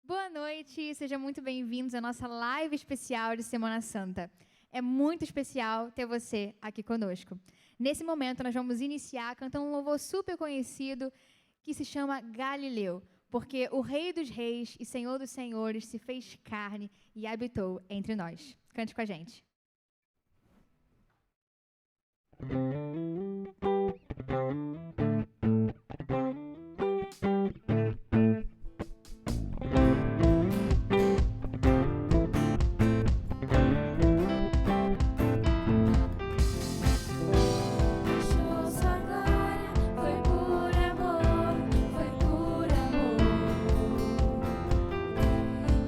Boa noite, sejam muito bem-vindos à nossa live especial de Semana Santa. É muito especial ter você aqui conosco. Nesse momento, nós vamos iniciar cantando um louvor super conhecido que se chama Galileu, porque o Rei dos Reis e Senhor dos Senhores se fez carne e habitou entre nós. Cante com a gente. Deixou sua glória, foi por amor, foi por amor.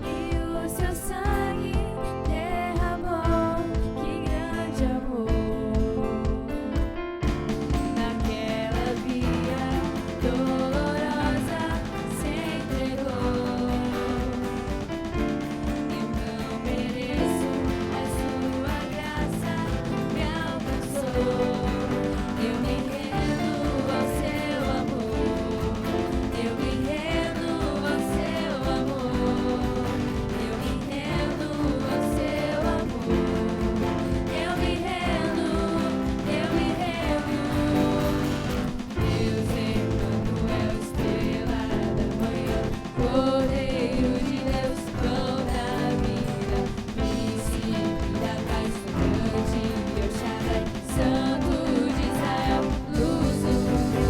E o seu sangue derramou, que grande amor. Naquela via dolorosa se entregou. Eu não mereço, mas sua graça me alcançou. Eu me rendo ao seu amor. Eu me rendo ao seu amor. Eu me rendo ao seu amor. Eu me rendo, eu me rendo. Deus Emmanuel, estrela da manhã, Cordeiro de Deus, pão da vida, príncipe da paz, grande El Shaddai, Santo de Israel, luz do mundo,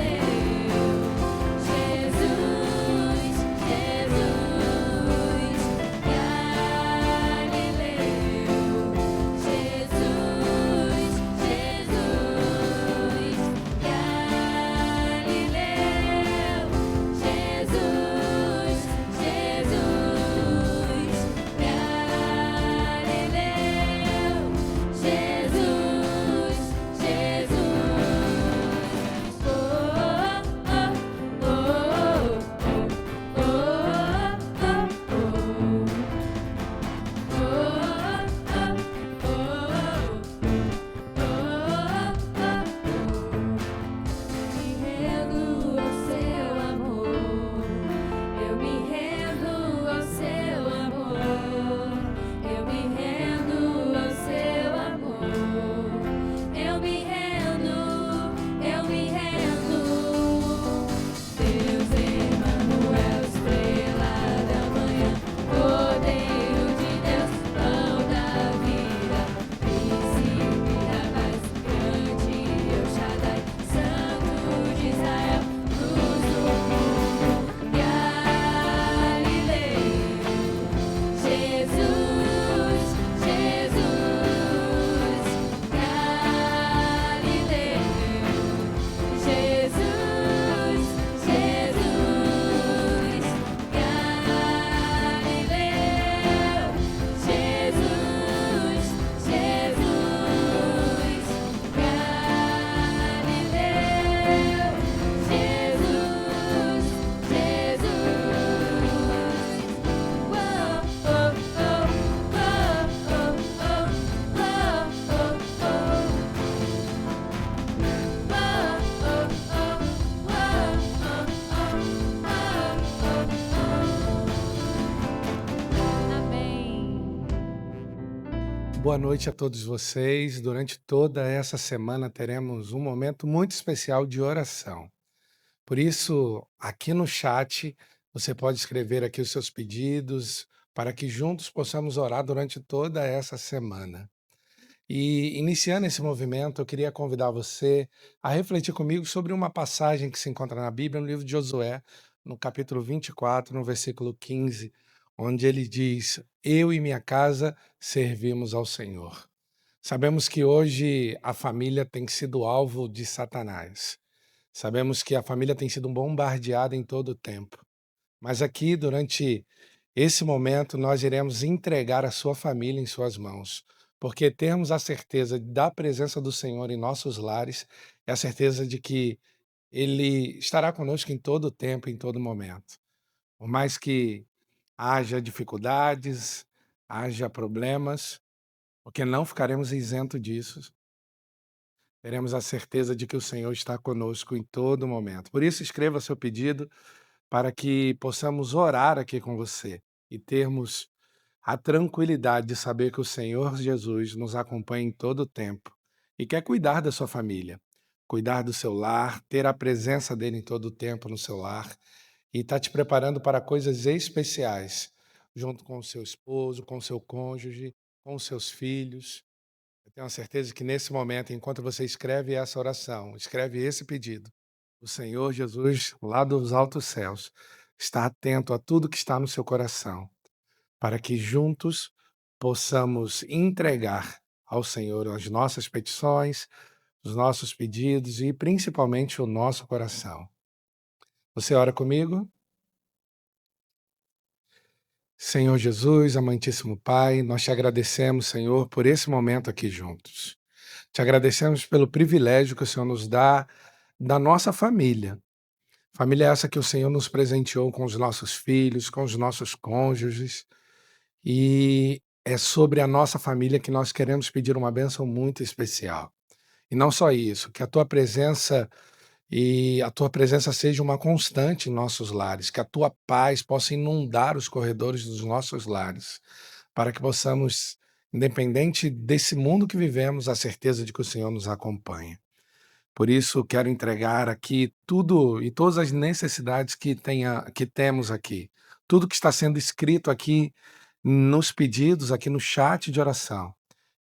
Galileu, Jesus, Jesus, Galileu, Jesus, Jesus, Galileu, Jesus, Jesus, Galileu, Jesus, Jesus. Me rendo ao seu amor. Eu me rendo ao seu amor. Eu me rendo ao seu amor. Eu me rendo, eu me rendo. Deus Emmanuel, estrela da manhã, Cordeiro de Deus, pão da vida, príncipe da paz, grande El Shaddai, Santo de Israel, luz do mundo, Galileu, Jesus, Jesus, Galileu, Jesus, Jesus, Galileu, Jesus, Jesus, Galileu, Jesus, Jesus. Amém. Boa noite a todos vocês. Durante toda essa semana teremos um momento muito especial de oração. Por isso, aqui no chat, você pode escrever aqui os seus pedidos para que juntos possamos orar durante toda essa semana. E iniciando esse movimento, eu queria convidar você a refletir comigo sobre uma passagem que se encontra na Bíblia, no livro de Josué, no capítulo 24, no versículo 15, onde ele diz: Eu e minha casa servimos ao Senhor. Sabemos que hoje a família tem sido alvo de Satanás. Sabemos que a família tem sido bombardeada em todo o tempo. Mas aqui, durante esse momento, nós iremos entregar a sua família em suas mãos, porque termos a certeza da presença do Senhor em nossos lares é a certeza de que Ele estará conosco em todo o tempo, em todo momento. Por mais que haja dificuldades, haja problemas, porque não ficaremos isentos disso, teremos a certeza de que o Senhor está conosco em todo momento. Por isso, escreva seu pedido para que possamos orar aqui com você e termos a tranquilidade de saber que o Senhor Jesus nos acompanha em todo o tempo e quer cuidar da sua família, cuidar do seu lar, ter a presença dele em todo o tempo no seu lar e está te preparando para coisas especiais, junto com o seu esposo, com o seu cônjuge, com os seus filhos. Eu tenho a certeza que nesse momento, enquanto você escreve essa oração, escreve esse pedido, o Senhor Jesus, lá dos altos céus, está atento a tudo que está no seu coração, para que juntos possamos entregar ao Senhor as nossas petições, os nossos pedidos e principalmente o nosso coração. Você ora comigo? Senhor Jesus, amantíssimo Pai, nós te agradecemos, Senhor, por esse momento aqui juntos. Te agradecemos pelo privilégio que o Senhor nos dá da nossa família. Família essa que o Senhor nos presenteou com os nossos filhos, com os nossos cônjuges. E é sobre a nossa família que nós queremos pedir uma bênção muito especial. E não só isso, que a tua presença seja uma constante em nossos lares, que a tua paz possa inundar os corredores dos nossos lares, para que possamos, independente desse mundo que vivemos, a certeza de que o Senhor nos acompanha. Por isso, quero entregar aqui tudo e todas as necessidades que temos aqui. Tudo que está sendo escrito aqui nos pedidos, aqui no chat de oração.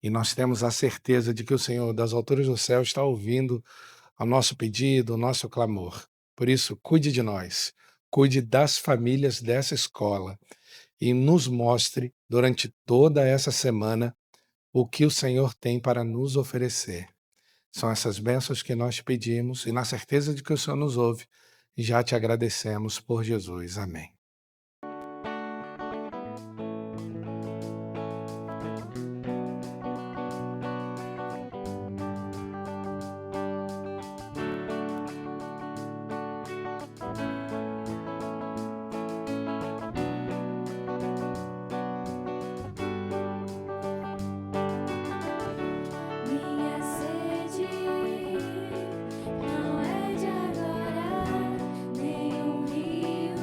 E nós temos a certeza de que o Senhor das alturas do céu está ouvindo ao nosso pedido, o nosso clamor. Por isso, cuide de nós, cuide das famílias dessa escola e nos mostre durante toda essa semana o que o Senhor tem para nos oferecer. São essas bênçãos que nós te pedimos e na certeza de que o Senhor nos ouve, já te agradecemos por Jesus. Amém. Minha sede não é de agora, nem um rio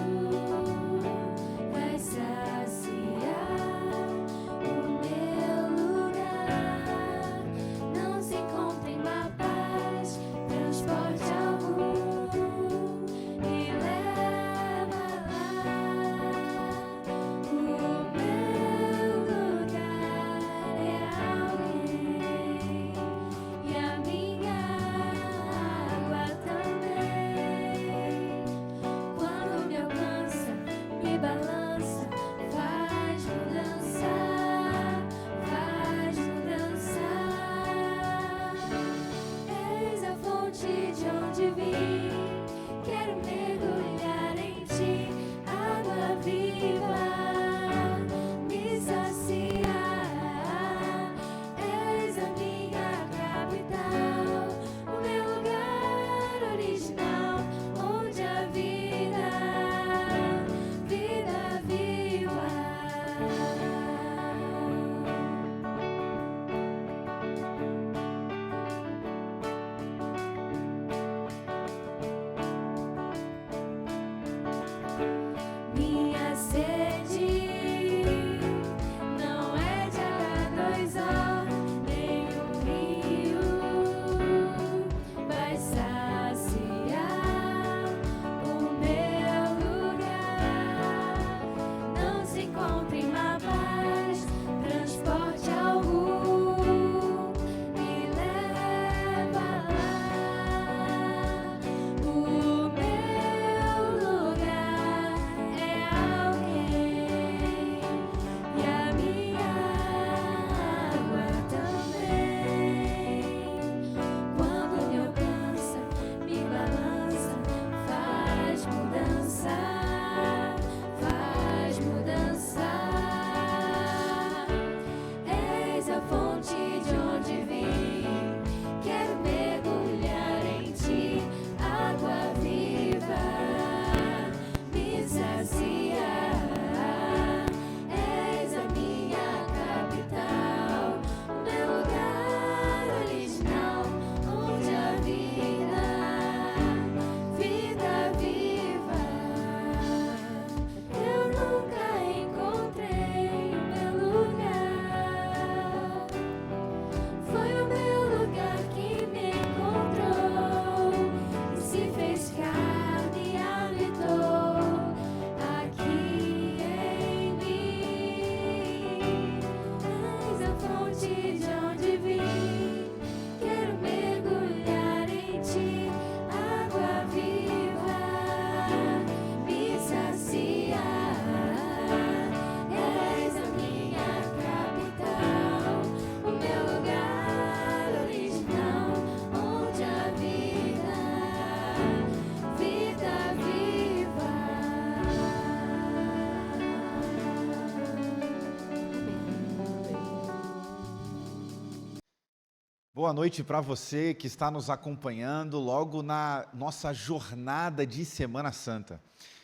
Boa noite para você que está nos acompanhando logo na nossa jornada de Semana Santa.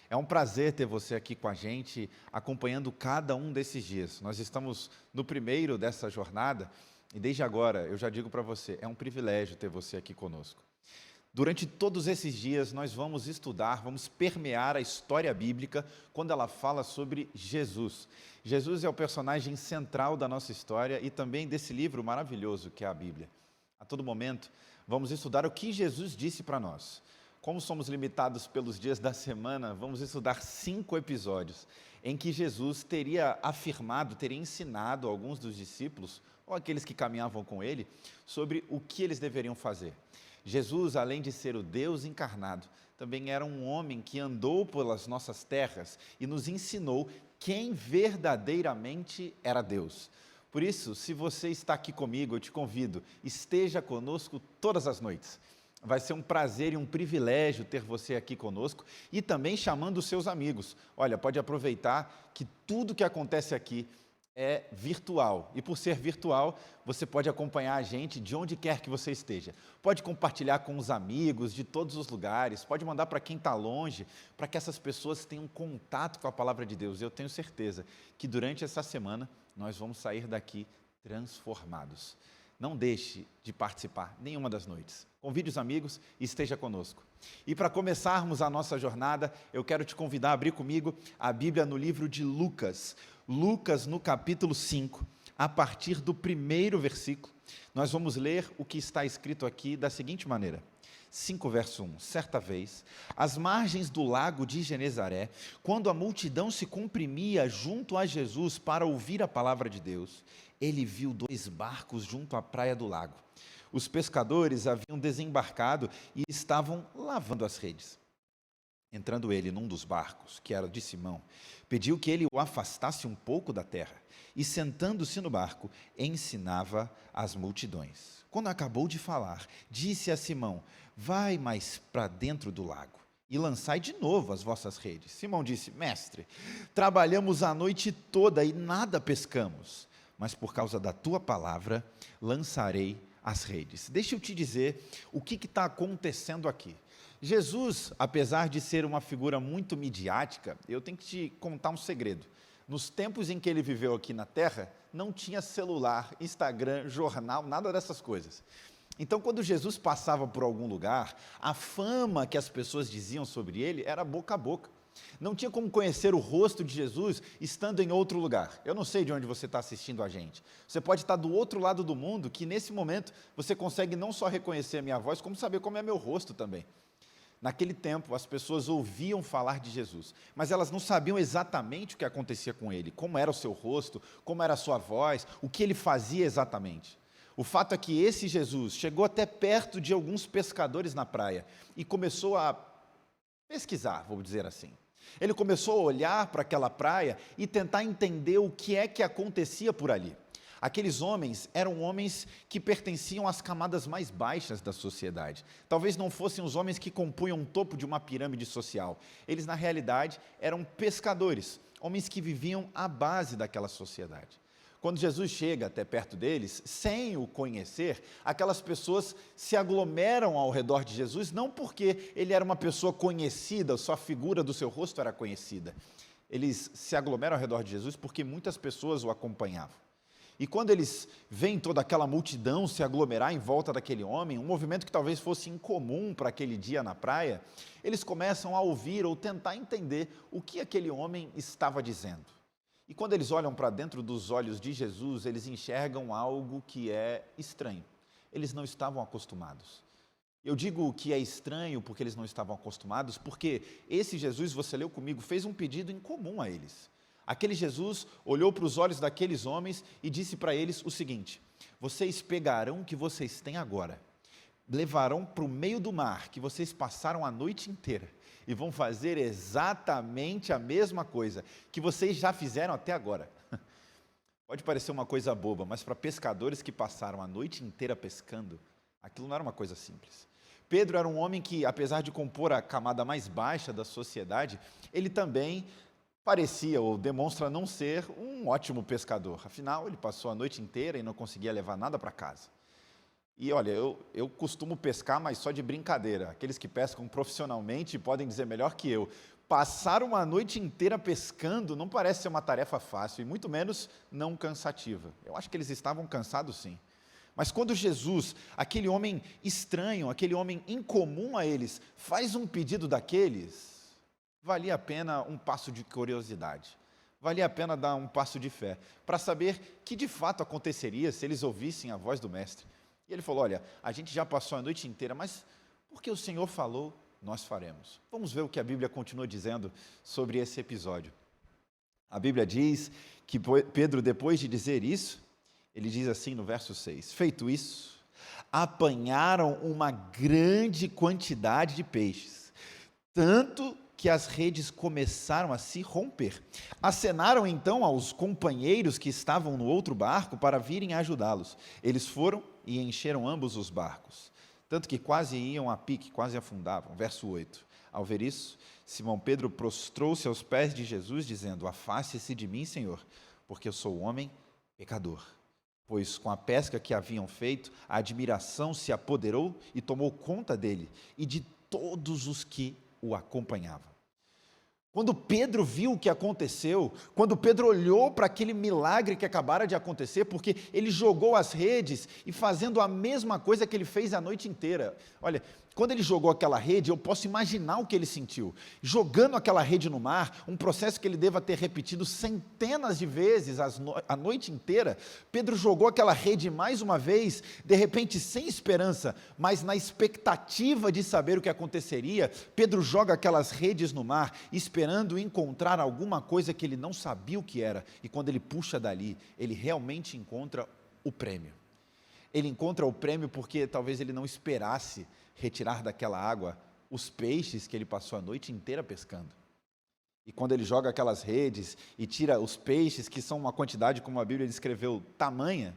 É um prazer ter você aqui com a gente, acompanhando cada um desses dias. Nós estamos no primeiro dessa jornada e desde agora eu já digo para você, é um privilégio ter você aqui conosco. Durante todos esses dias nós vamos estudar, vamos permear a história bíblica quando ela fala sobre Jesus. Jesus é o personagem central da nossa história e também desse livro maravilhoso que é a Bíblia. A todo momento, vamos estudar o que Jesus disse para nós. Como somos limitados pelos dias da semana, vamos estudar 5 episódios em que Jesus teria afirmado, teria ensinado a alguns dos discípulos, ou aqueles que caminhavam com ele, sobre o que eles deveriam fazer. Jesus, além de ser o Deus encarnado, também era um homem que andou pelas nossas terras e nos ensinou quem verdadeiramente era Deus. Por isso, se você está aqui comigo, eu te convido, esteja conosco todas as noites. Vai ser um prazer e um privilégio ter você aqui conosco e também chamando os seus amigos. Olha, pode aproveitar que tudo que acontece aqui é virtual. E por ser virtual, você pode acompanhar a gente de onde quer que você esteja. Pode compartilhar com os amigos de todos os lugares, pode mandar para quem está longe, para que essas pessoas tenham contato com a palavra de Deus. Eu tenho certeza que durante essa semana nós vamos sair daqui transformados. Não deixe de participar nenhuma das noites. Convide os amigos e esteja conosco. E para começarmos a nossa jornada, eu quero te convidar a abrir comigo a Bíblia no livro de Lucas. Lucas, no capítulo 5, a partir do primeiro versículo, nós vamos ler o que está escrito aqui da seguinte maneira. 5, verso 1. Certa vez, às margens do lago de Genezaré, quando a multidão se comprimia junto a Jesus para ouvir a palavra de Deus, ele viu 2 barcos junto à praia do lago. Os pescadores haviam desembarcado e estavam lavando as redes. Entrando ele num dos barcos, que era de Simão, pediu que ele o afastasse um pouco da terra e, sentando-se no barco, ensinava as multidões. Quando acabou de falar, disse a Simão: vai mais para dentro do lago e lançai de novo as vossas redes. Simão disse: mestre, trabalhamos a noite toda e nada pescamos, mas por causa da tua palavra lançarei as redes. Deixa eu te dizer o que está acontecendo aqui. Jesus, apesar de ser uma figura muito midiática, eu tenho que te contar um segredo. Nos tempos em que ele viveu aqui na Terra, não tinha celular, Instagram, jornal, nada dessas coisas. Então, quando Jesus passava por algum lugar, a fama que as pessoas diziam sobre ele era boca a boca. Não tinha como conhecer o rosto de Jesus estando em outro lugar. Eu não sei de onde você está assistindo a gente. Você pode estar do outro lado do mundo, que nesse momento você consegue não só reconhecer a minha voz, como saber como é meu rosto também. Naquele tempo, as pessoas ouviam falar de Jesus, mas elas não sabiam exatamente o que acontecia com ele, como era o seu rosto, como era a sua voz, o que ele fazia exatamente. O fato é que esse Jesus chegou até perto de alguns pescadores na praia e começou a pesquisar, vou dizer assim. Ele começou a olhar para aquela praia e tentar entender o que é que acontecia por ali. Aqueles homens eram homens que pertenciam às camadas mais baixas da sociedade. Talvez não fossem os homens que compunham o topo de uma pirâmide social. Eles, na realidade, eram pescadores, homens que viviam à base daquela sociedade. Quando Jesus chega até perto deles, sem o conhecer, aquelas pessoas se aglomeram ao redor de Jesus, não porque ele era uma pessoa conhecida, só a figura do seu rosto era conhecida. Eles se aglomeram ao redor de Jesus porque muitas pessoas o acompanhavam. E quando eles veem toda aquela multidão se aglomerar em volta daquele homem, um movimento que talvez fosse incomum para aquele dia na praia, eles começam a ouvir ou tentar entender o que aquele homem estava dizendo. E quando eles olham para dentro dos olhos de Jesus, eles enxergam algo que é estranho. Eles não estavam acostumados. Eu digo que é estranho porque eles não estavam acostumados, porque esse Jesus, você leu comigo, fez um pedido incomum a eles. Aquele Jesus olhou para os olhos daqueles homens e disse para eles o seguinte: vocês pegarão o que vocês têm agora, levarão para o meio do mar, que vocês passaram a noite inteira, e vão fazer exatamente a mesma coisa que vocês já fizeram até agora. Pode parecer uma coisa boba, mas para pescadores que passaram a noite inteira pescando, aquilo não era uma coisa simples. Pedro era um homem que, apesar de compor a camada mais baixa da sociedade, ele também parecia ou demonstra não ser um ótimo pescador. Afinal, ele passou a noite inteira e não conseguia levar nada para casa. E olha, eu costumo pescar, mas só de brincadeira. Aqueles que pescam profissionalmente podem dizer melhor que eu. Passar uma noite inteira pescando não parece ser uma tarefa fácil, e muito menos não cansativa. Eu acho que eles estavam cansados sim. Mas quando Jesus, aquele homem estranho, aquele homem incomum a eles, faz um pedido daqueles, valia a pena um passo de curiosidade. Valia a pena dar um passo de fé, para saber que de fato aconteceria se eles ouvissem a voz do Mestre. E ele falou, olha, a gente já passou a noite inteira, mas porque o Senhor falou, nós faremos. Vamos ver o que a Bíblia continua dizendo sobre esse episódio. A Bíblia diz que Pedro, depois de dizer isso, ele diz assim no verso 6, feito isso, apanharam uma grande quantidade de peixes, tanto que as redes começaram a se romper. Acenaram então aos companheiros que estavam no outro barco para virem ajudá-los. Eles foram e encheram ambos os barcos, tanto que quase iam a pique, quase afundavam. Verso 8. Ao ver isso, Simão Pedro prostrou-se aos pés de Jesus, dizendo, afaste-se de mim, Senhor, porque eu sou homem pecador. Pois com a pesca que haviam feito, a admiração se apoderou e tomou conta dele e de todos os que o acompanhavam. Quando Pedro viu o que aconteceu, quando Pedro olhou para aquele milagre que acabara de acontecer, porque ele jogou as redes e fazendo a mesma coisa que ele fez a noite inteira. Olha, quando ele jogou aquela rede, eu posso imaginar o que ele sentiu. Jogando aquela rede no mar, um processo que ele deva ter repetido centenas de vezes a noite inteira, Pedro jogou aquela rede mais uma vez, de repente sem esperança, mas na expectativa de saber o que aconteceria, Pedro joga aquelas redes no mar, esperando encontrar alguma coisa que ele não sabia o que era, e quando ele puxa dali, ele realmente encontra o prêmio. Ele encontra o prêmio porque talvez ele não esperasse retirar daquela água os peixes que ele passou a noite inteira pescando. E quando ele joga aquelas redes e tira os peixes, que são uma quantidade, como a Bíblia descreveu, tamanha,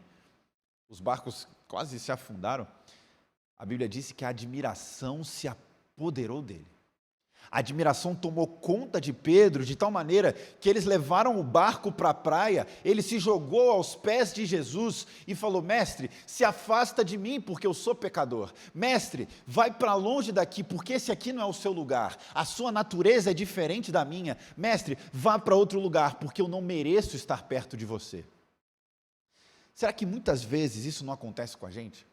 os barcos quase se afundaram, a Bíblia disse que a admiração se apoderou dele. A admiração tomou conta de Pedro de tal maneira que eles levaram o barco para a praia, ele se jogou aos pés de Jesus e falou, mestre, se afasta de mim porque eu sou pecador. Mestre, vai para longe daqui porque esse aqui não é o seu lugar, a sua natureza é diferente da minha. Mestre, vá para outro lugar porque eu não mereço estar perto de você. Será que muitas vezes isso não acontece com a gente?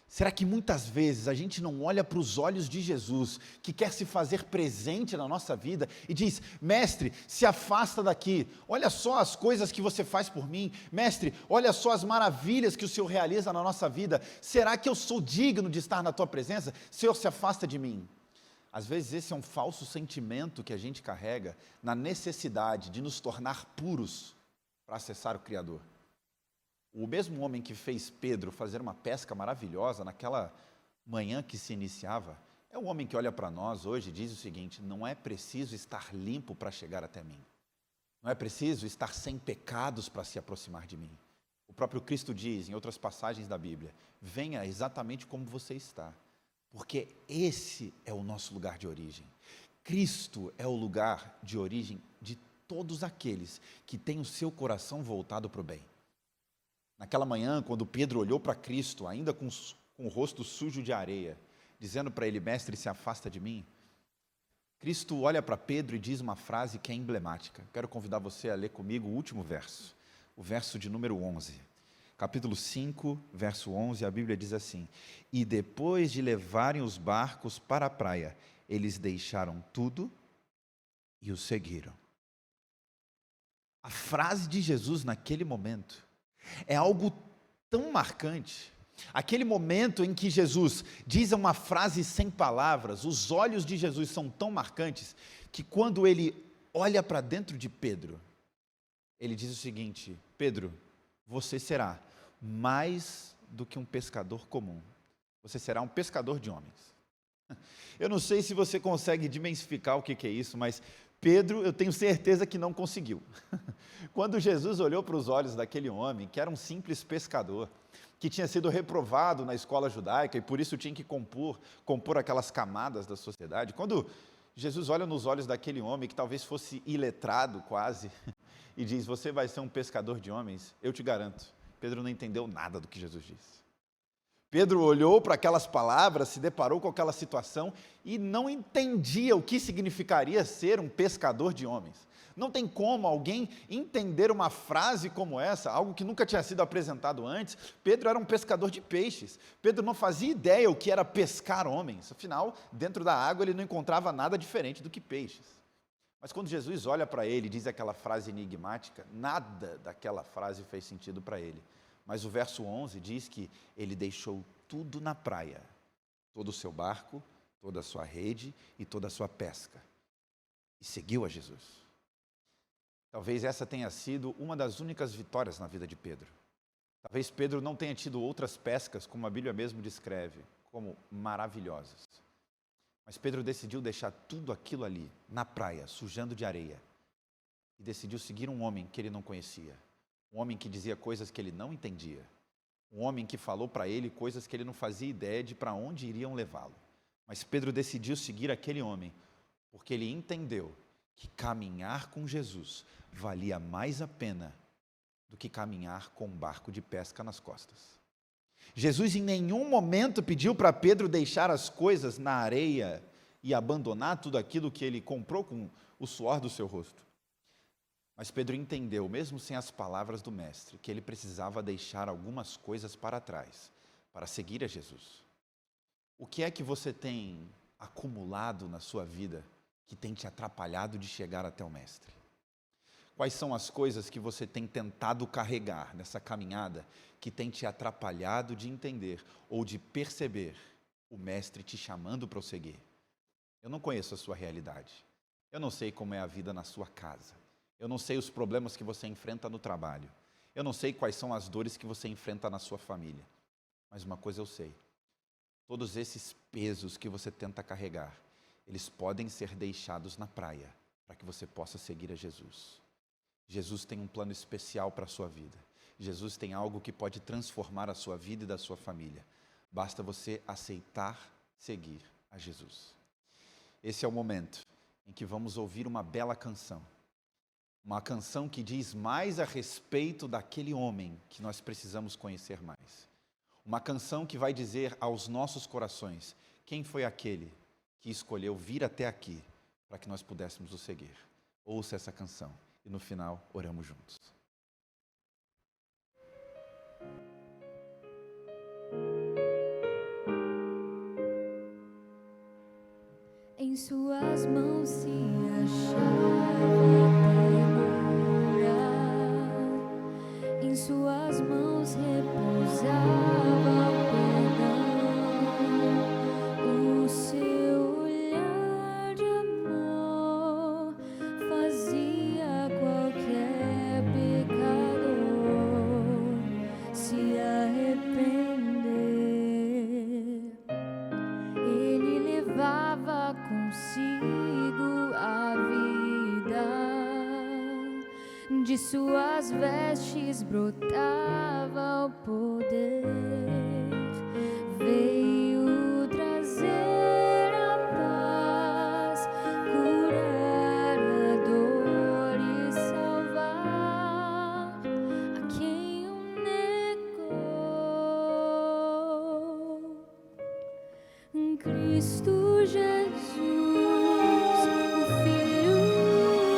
Será que muitas vezes a gente não olha para os olhos de Jesus, que quer se fazer presente na nossa vida, e diz, mestre, se afasta daqui, olha só as coisas que você faz por mim, mestre, olha só as maravilhas que o Senhor realiza na nossa vida, será que eu sou digno de estar na tua presença? Senhor, se afasta de mim. Às vezes esse é um falso sentimento que a gente carrega na necessidade de nos tornar puros para acessar o Criador. O mesmo homem que fez Pedro fazer uma pesca maravilhosa naquela manhã que se iniciava, é o homem que olha para nós hoje e diz o seguinte, não é preciso estar limpo para chegar até mim. Não é preciso estar sem pecados para se aproximar de mim. O próprio Cristo diz em outras passagens da Bíblia, venha exatamente como você está, porque esse é o nosso lugar de origem. Cristo é o lugar de origem de todos aqueles que têm o seu coração voltado para o bem. Naquela manhã, quando Pedro olhou para Cristo, ainda com o rosto sujo de areia, dizendo para ele, mestre, se afasta de mim, Cristo olha para Pedro e diz uma frase que é emblemática. Quero convidar você a ler comigo o último verso, o verso de número 11. Capítulo 5, verso 11, a Bíblia diz assim, e depois de levarem os barcos para a praia, eles deixaram tudo e o seguiram. A frase de Jesus naquele momento é algo tão marcante, aquele momento em que Jesus diz uma frase sem palavras, os olhos de Jesus são tão marcantes, que quando ele olha para dentro de Pedro, ele diz o seguinte, Pedro, você será mais do que um pescador comum, você será um pescador de homens. Eu não sei se você consegue dimensificar o que é isso, mas Pedro, eu tenho certeza que não conseguiu. Quando Jesus olhou para os olhos daquele homem, que era um simples pescador, que tinha sido reprovado na escola judaica e por isso tinha que compor aquelas camadas da sociedade, quando Jesus olha nos olhos daquele homem, que talvez fosse iletrado quase, e diz, você vai ser um pescador de homens, eu te garanto, Pedro não entendeu nada do que Jesus disse. Pedro olhou para aquelas palavras, se deparou com aquela situação e não entendia o que significaria ser um pescador de homens. Não tem como alguém entender uma frase como essa, algo que nunca tinha sido apresentado antes. Pedro era um pescador de peixes. Pedro não fazia ideia o que era pescar homens. Afinal, dentro da água ele não encontrava nada diferente do que peixes. Mas quando Jesus olha para ele e diz aquela frase enigmática, nada daquela frase fez sentido para ele. Mas o verso 11 diz que ele deixou tudo na praia, todo o seu barco, toda a sua rede e toda a sua pesca, e seguiu a Jesus. Talvez essa tenha sido uma das únicas vitórias na vida de Pedro. Talvez Pedro não tenha tido outras pescas, como a Bíblia mesmo descreve, como maravilhosas. Mas Pedro decidiu deixar tudo aquilo ali, na praia, sujando de areia, e decidiu seguir um homem que ele não conhecia. Um homem que dizia coisas que ele não entendia. Um homem que falou para ele coisas que ele não fazia ideia de para onde iriam levá-lo. Mas Pedro decidiu seguir aquele homem, porque ele entendeu que caminhar com Jesus valia mais a pena do que caminhar com um barco de pesca nas costas. Jesus em nenhum momento pediu para Pedro deixar as coisas na areia e abandonar tudo aquilo que ele comprou com o suor do seu rosto. Mas Pedro entendeu, mesmo sem as palavras do mestre, que ele precisava deixar algumas coisas para trás, para seguir a Jesus. O que é que você tem acumulado na sua vida que tem te atrapalhado de chegar até o mestre? Quais são as coisas que você tem tentado carregar nessa caminhada que tem te atrapalhado de entender ou de perceber o mestre te chamando para o seguir? Eu não conheço a sua realidade. Eu não sei como é a vida na sua casa. Eu não sei os problemas que você enfrenta no trabalho. Eu não sei quais são as dores que você enfrenta na sua família. Mas uma coisa eu sei. Todos esses pesos que você tenta carregar, eles podem ser deixados na praia para que você possa seguir a Jesus. Jesus tem um plano especial para a sua vida. Jesus tem algo que pode transformar a sua vida e da sua família. Basta você aceitar seguir a Jesus. Esse é o momento em que vamos ouvir uma bela canção. Uma canção que diz mais a respeito daquele homem que nós precisamos conhecer mais. Uma canção que vai dizer aos nossos corações quem foi aquele que escolheu vir até aqui para que nós pudéssemos o seguir. Ouça essa canção e no final oramos juntos. Em suas mãos se achava ternura, em suas mãos repousava o perdão. O seu olhar de amor fazia qualquer pecador se arrepender. Ele levava consigo a vida, de suas vestes brotava o poder. Veio trazer a paz, curar a dor e salvar a quem o negou. Cristo Jesus, o Filho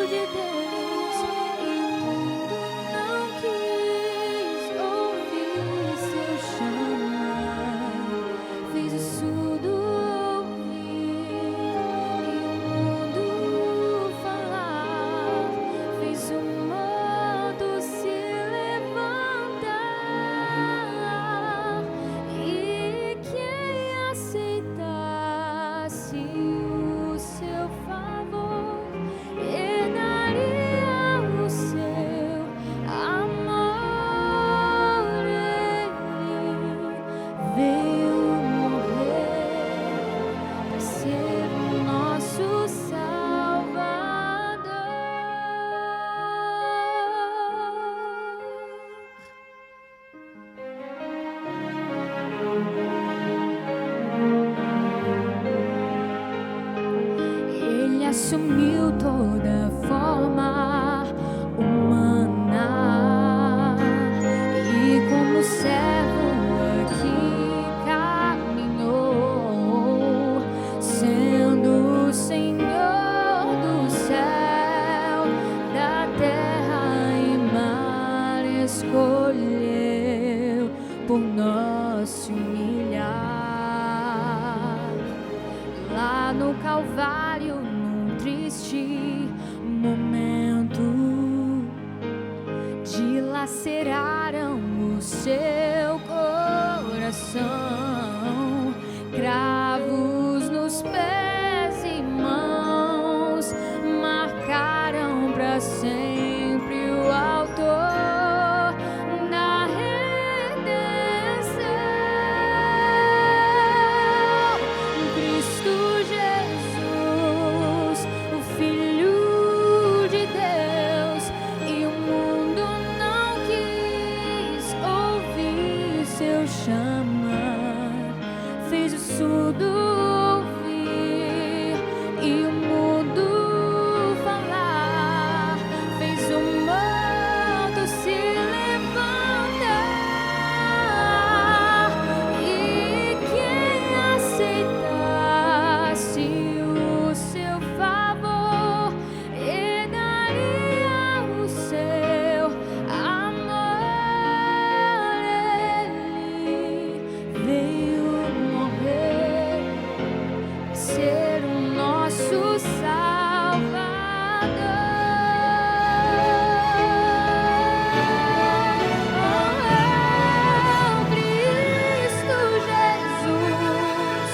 de Deus, e o mundo não quis ouvir seu chamado. neste momento dilaceraram o seu coração, cravos nos pés e mãos marcaram para sempre o autor da redenção, Cristo Jesus, o Filho de Deus, e o mundo não quis ouvir seu chamar, fez o surdo ouvir e o mudo falar, fez o morto se levantar, e quem aceitasse o seu favor herdaria o seu amor. Ele veio morrer, ser o nosso Salvador. Cristo Jesus,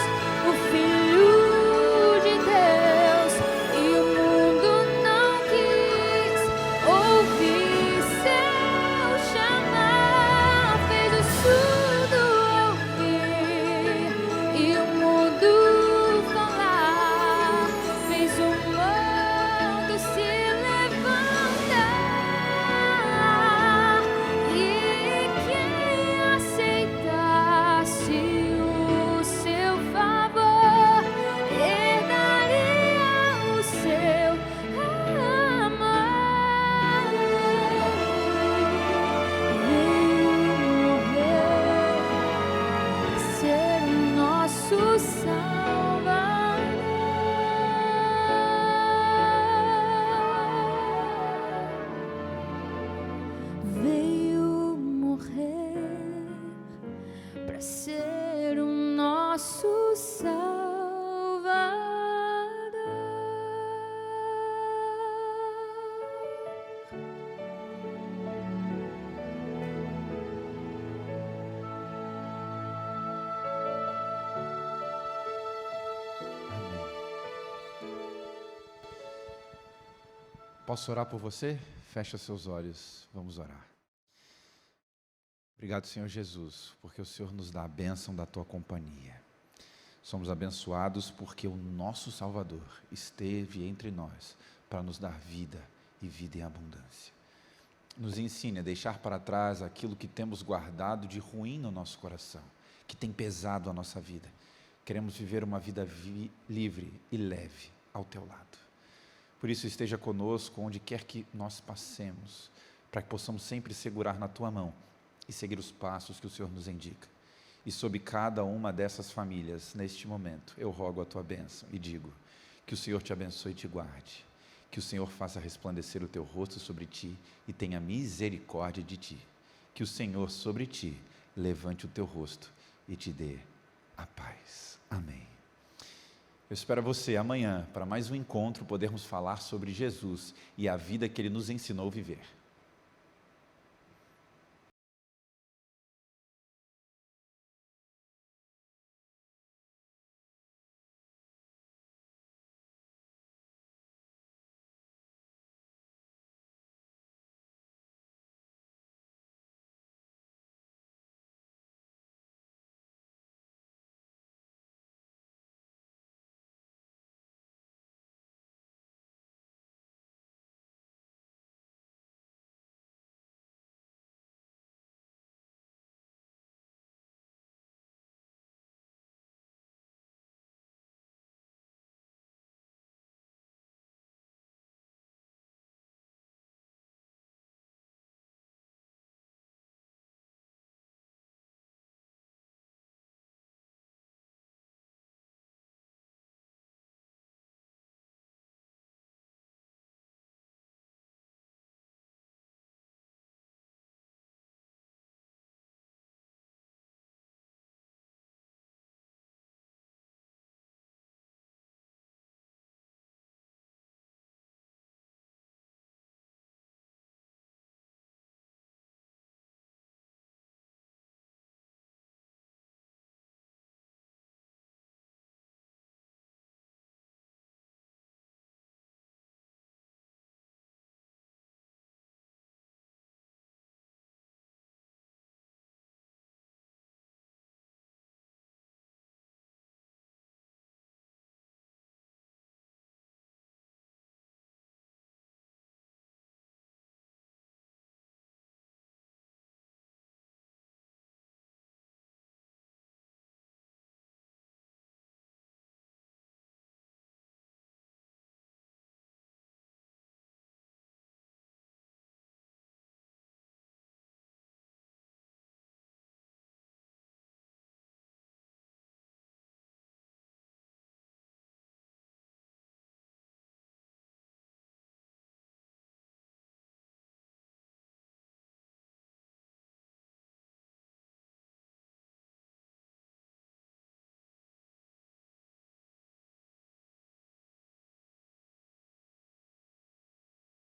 o Filho de Deus, e o mundo não quis ouvir seu chamar, fez o surdo ouvir e o mudo falar, fez o morto se levantar, e quem aceitasse o seu favor herdaria o seu amor. Veio morrer, ser o nosso Salvador. Veio morrer para ser o nosso Salvador. Posso orar por você? Fecha seus olhos, vamos orar. Obrigado, Senhor Jesus, porque o Senhor nos dá a bênção da Tua companhia. Somos abençoados porque o nosso Salvador esteve entre nós para nos dar vida e vida em abundância. Nos ensine a deixar para trás aquilo que temos guardado de ruim no nosso coração, que tem pesado a nossa vida. Queremos viver uma vida livre e leve ao Teu lado. Por isso, esteja conosco onde quer que nós passemos, para que possamos sempre segurar na Tua mão e seguir os passos que o Senhor nos indica. E sobre cada uma dessas famílias, neste momento, eu rogo a Tua bênção e digo que o Senhor te abençoe e te guarde, que o Senhor faça resplandecer o Teu rosto sobre ti e tenha misericórdia de ti, que o Senhor sobre ti levante o Teu rosto e te dê a paz. Amém. Eu espero você amanhã para mais um encontro, podermos falar sobre Jesus e a vida que Ele nos ensinou a viver.